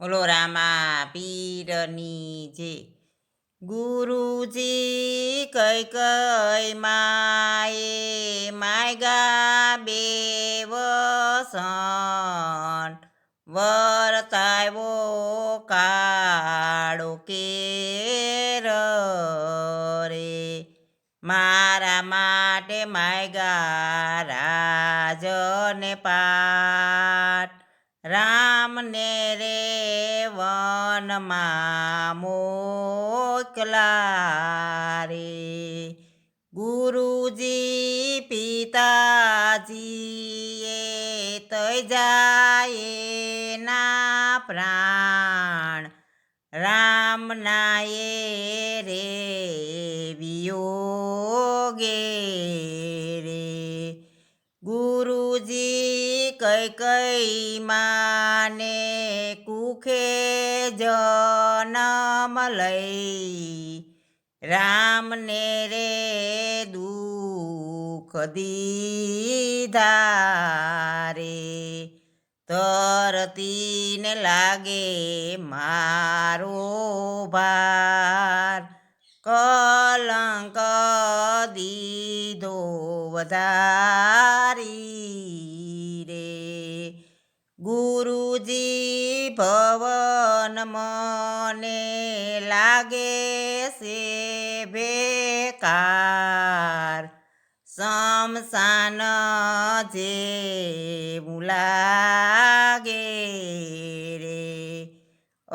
બોલો રામા પીરની જે ગુરુજી કઈ કઈ માએ માયગા બે વસન વર્તાવ્યો કાળો કેર રે મારા માટે માયગા રાજને પાટ રામને રે વનમાં મોકલા રે ગુરુજી પિતાજીએ તઈ જાય ના પ્રાણ રામના એ રે વિયોગે રે ગુરુજી કઈ કઈ માને કુખે જન્મ લઈ રામને રે દુઃખ દીધા રે તરતીને લાગે મારો ભાર કલંક દીધો વધારી રે ગુરુજી ભવન મને લાગે છે બેકાર શમશાન જેવું લાગે રે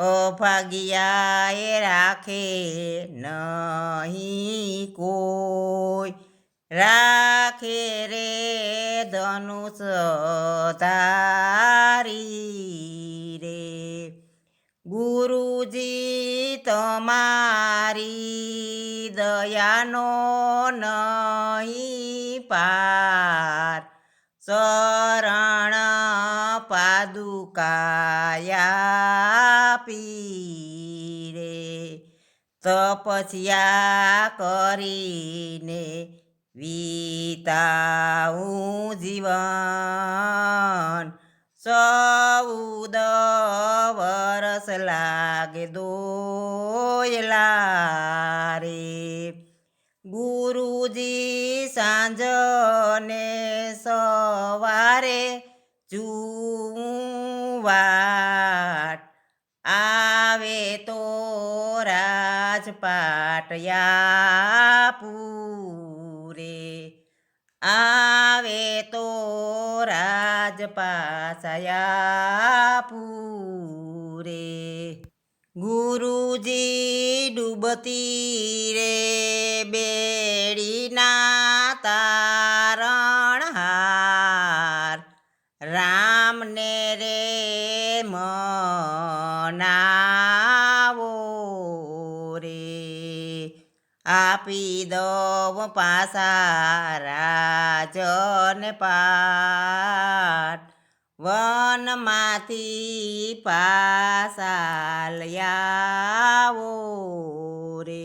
અભાગ્યાએ રાખે નહીં કોઈ રાખે રે ધનુષ ધારી રે ગુરુજી તમારી દયાનો નહીં પાર શરણ પાદુકાયા પીરે તપસ્યા કરીને વીતાવું જીવન 14 વરસ લાગે દોયલા રે ગુરુજી સાંજને સવારે જુવાટ આવે તો રાજપાટ પૂરે આવે તો રાજપાસયા પૂરે ગુરુજી ડૂબતી રે બેડીના તારણહાર રામને રે મનાવો રે આપી દઉં પાસા રાજને પાટ વનમાંથી પાસા લઈ આવો રે